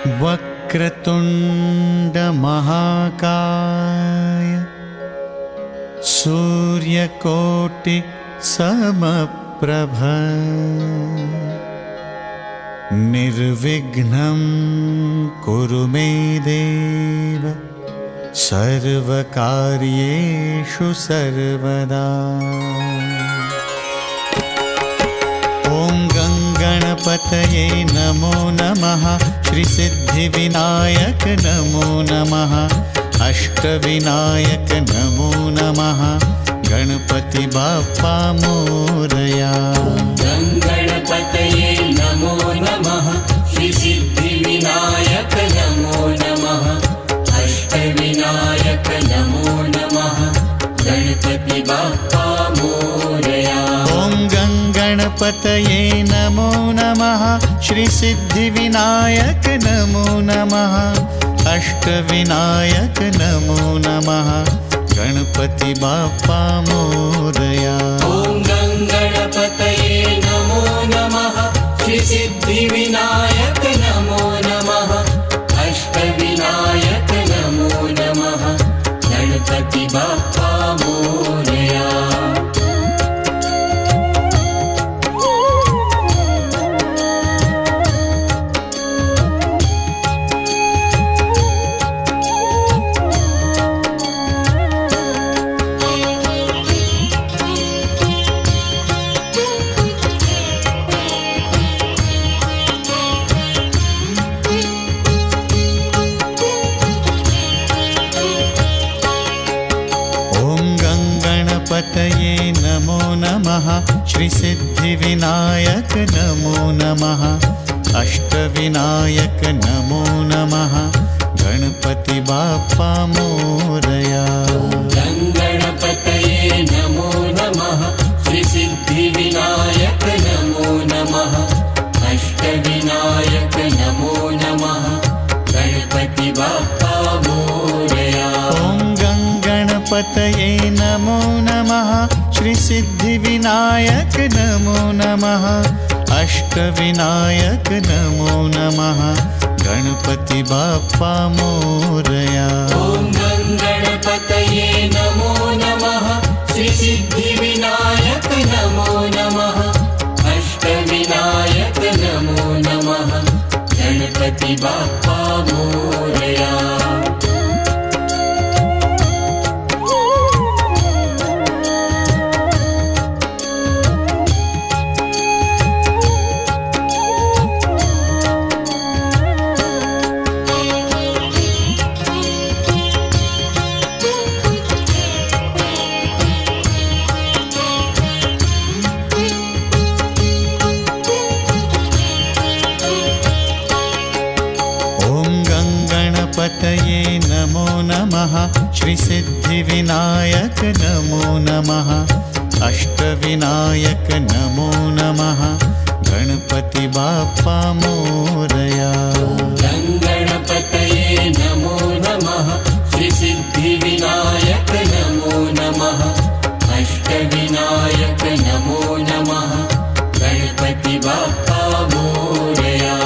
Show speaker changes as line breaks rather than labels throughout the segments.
वक्रतुण्ड महाकाय सूर्यकोटि समप्रभ निर्विघ्नं कुरु मे देव सर्वकार्येषु सर्वदा। ॐ गणपतये नमो नमः। श्रीसिद्धिविनायक नमो नमः। अष्टविनायक नमो नमः। गणपति बाप्पा मोरया।
गणपतये नमो नमः। श्रीसिद्धिविनायक नमो नमः। अष्टविनायक नमो नमः। गणपति बाप्पा मोरया।
ॐ गणपतये नमो नमः। श्रीसिद्धिविनायक नमो नमः। अष्टविनायक नमो नमः। गणपति बाप्पा मोरया।
ॐ गणपतये नमो नमः। श्रीसिद्धिविनायक नमो नमः। अष्टविनायक नमो नमः। गणपति बाप्पा मोरया।
गणपतये नमो नमः। श्रीसिद्धिविनायक नमो नमः। अष्टविनायक नमो नमः। गणपति बाप्पा मोरया।
गणपतये नमो नमः। श्रीसिद्धिविनायक नमो नमः। अष्टविनायक नमो नमः। गणपति बाप्पा मोरया।
गणपतये नमो नमः। श्रीसिद्धिविनायक नमो नमः। अष्टविनायक नमो नमः। गणपति बाप्पा मोरया।
ॐ गणपतये नमो नमः। श्रीसिद्धिविनायक नमो नमः। अष्टविनायक नमो नमः। गणपति बाप्पा मोरया।
गणपतये नमो नमः। श्रीसिद्धिविनायक नमो नमः। अष्टविनायक नमो नमः। गणपति बाप्पा मोरया।
गणपतये नमो नमः। श्रीसिद्धिविनायक नमो नमः। अष्टविनायक नमो नमः। गणपति बाप्पा मोरया।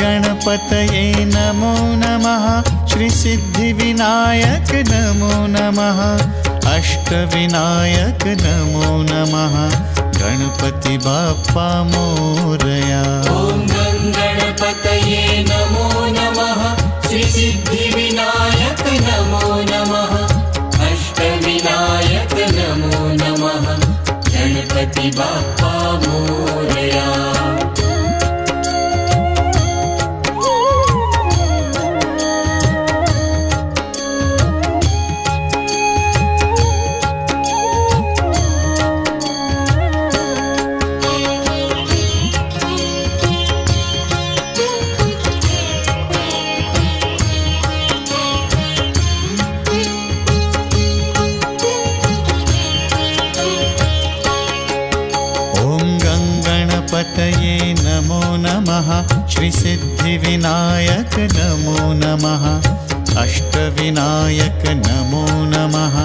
गणपतये नमो नमः। श्रीसिद्धिविनायक नमो नमः। अष्टविनायक नमो नमः। गणपति बाप्पा मोरया।
ॐ गणपतये नमो नमः। श्रीसिद्धिविनायक नमो नमः। अष्टविनायक नमो नमः। गणपति बाप्पा मोरया।
गणपतये नमो नमः। श्रीसिद्धिविनायक नमो नमः। अष्टविनायक नमो नमः।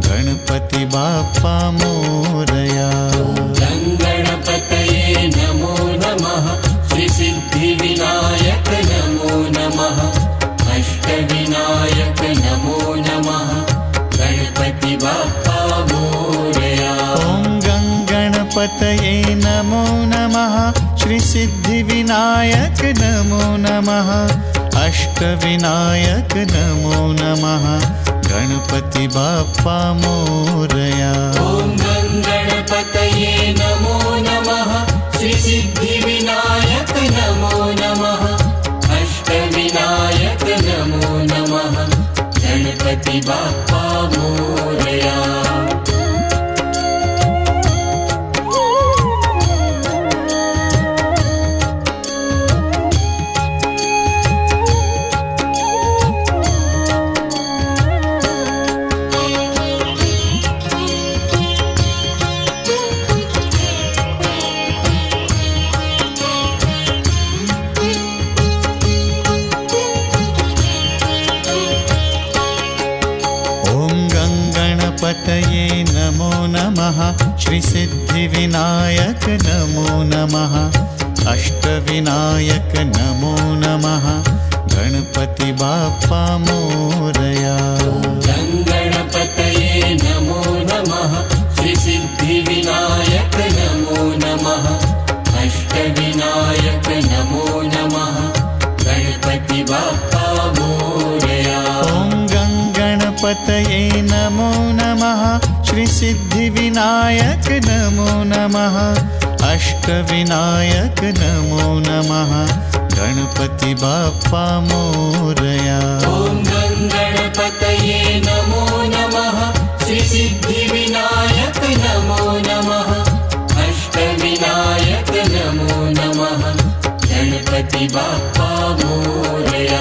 गणपति बाप्पा मोरया।
गणपतये नमो नमः। श्रीसिद्धिविनायक नमो
गणपतये नमो नमः। श्री सिद्धिविनायक नमो नमः। अष्टविनायक नमो नमः। गणपति बाप्पा मोरया।
ॐ गणपतये नमो नमः। श्री सिद्धिविनायक नमो नमः। अष्टविनायक नमो नमः। गणपति बाप्पा मोरया।
गणपतये नमो नमः। श्री सिद्धिविनायक नमो नमः। अष्टविनायक नमो नमः। गणपति बाप्पा मोरया।
गणपतये नमो नमः। श्री सिद्धिविनायक नमो नमः। अष्टविनायक नमो नमः। गणपति बाप्पा मोरया।
गणपतये नमो नमः। श्री सिद्धिविनायक नमो नमः। अष्टविनायक नमो नमः। गणपति बाप्पा मोरया।
ॐ गणपतये नमो नमः। श्री सिद्धिविनायक नमो नमः। अष्टविनायक नमो नमः। गणपति बाप्पा मोरया।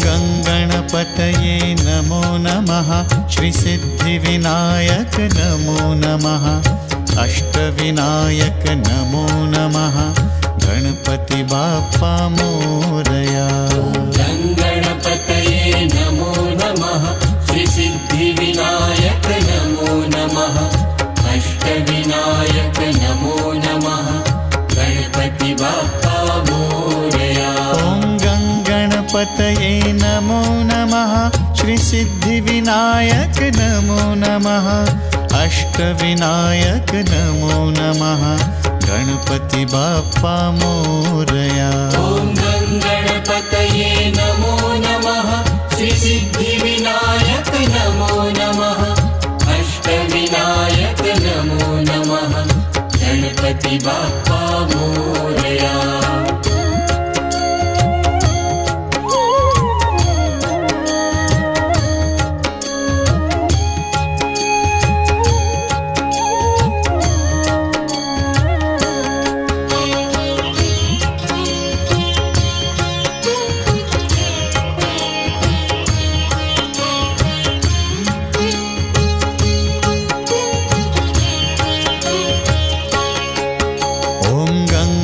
गणपतये नमो नमः। श्री सिद्धिविनायक नमो नमः। अष्टविनायक नमो नमः। गणपति बाप्पा मोरया।
गणपतये नमो नमः। श्री सिद्धिविनायक नमो नमः। अष्टविनायक नमो नमः। गणपति बाप्पा मोरया।
गणपतये नमो नमः। श्री सिद्धिविनायक नमो नमः। अष्टविनायक नमो नमः। गणपति बाप्पा मोरया।
ॐ गणपतये नमो नमः। श्री सिद्धिविनायक नमो नमः। अष्टविनायक नमो नमः। गणपति बाप्पा मोरया।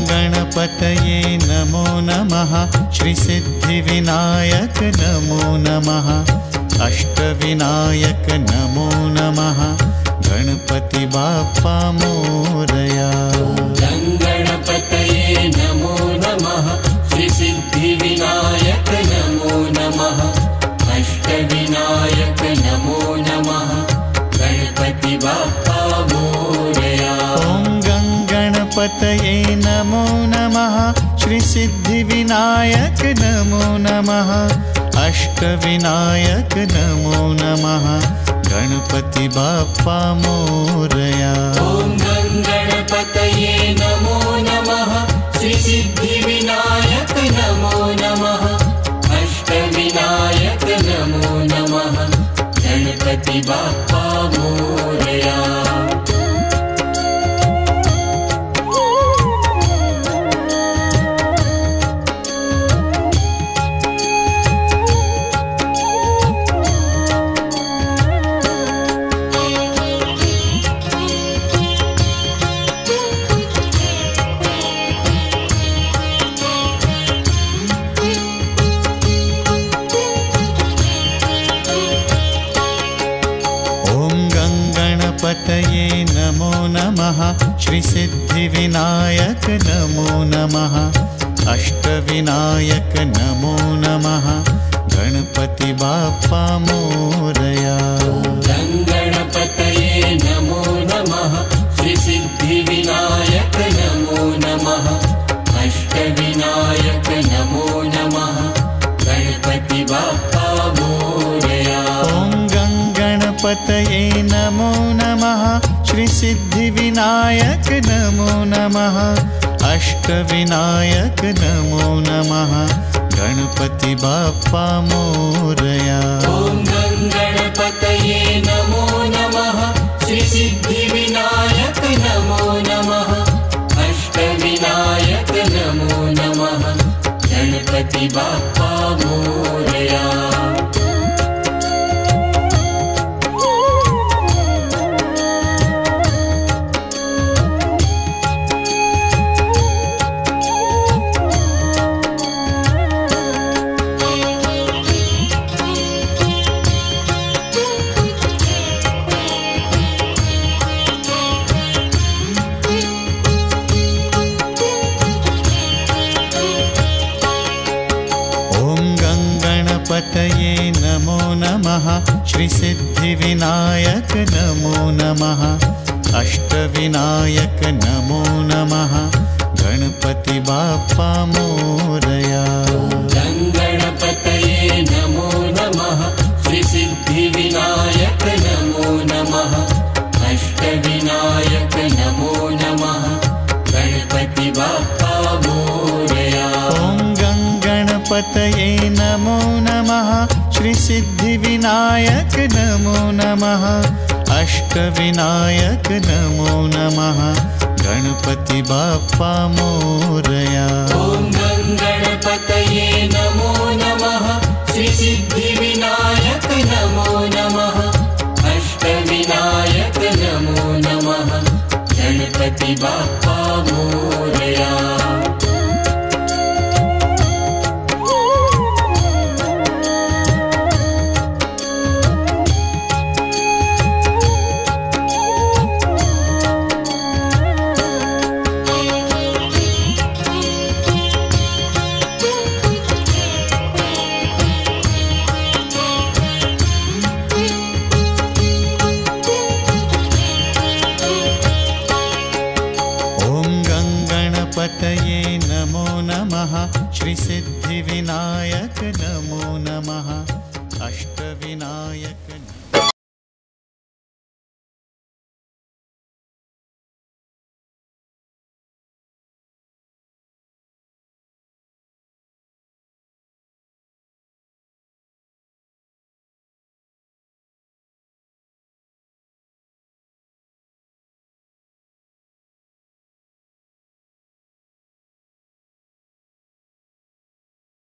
गणपतये नमो नमः। श्री सिद्धिविनायक नमो नमः। अष्टविनायक नमो नमः। गणपति बाप्पा मोरया।
गणपतये नमो नमः। श्री सिद्धिविनायक नमो नमः। अष्टविनायक नमो नमः। गणपति बाप्पा मोरया।
गणपतये नमो नमः। श्री सिद्धिविनायक नमो नमः। अष्टविनायक नमो नमः। गणपति बाप्पा मोरया।
ॐ गणपतये नमो नमः। श्री सिद्धिविनायक नमो नमः। अष्टविनायक नमो नमः। गणपति बाप्पा मोरया।
गणपतये नमो नमः श्रीसिद्धिविनायक नमो नमः अष्टविनायक नमो नमः गणपति बाप्पा मोरया।
गणपतये नमो नमः श्रीसिद्धिविनायक नमो नमः अष्टविनायक नमो नमः गणपति बाप्पा मोरया।
ॐ गणपतये नमो नमः श्रीसिद्धिविनायक नमो नमः अष्टविनायक नमो नमः गणपति बाप्पा मोरया।
ॐ गणपतये नमो नमः श्रीसिद्धिविनायक नमो नमः अष्टविनायक नमो नमः गणपति बाप्पा मोरया।
गणपतये नमो नमः श्रीसिद्धिविनायक नमो नमः अष्टविनायक नमो नमः गणपति बाप्पा मोरया।
गणपतये नमो नमः श्रीसिद्धिविनायक नमो नमः अष्टविनायक नमो नमः गणपति बाप्पा मोरया।
गणपतये नमो नमः श्रीसिद्धिविनायक नमो नमः अष्टविनायक नमो नमः गणपति बाप्पा मोरया।
ॐ गणपतये नमो नमः श्रीसिद्धिविनायक नमो नमः अष्टविनायक नमो नमः गणपति बाप्पा मोरया।
गणपतये नमो नमः श्रीसिद्धिविनायक नमो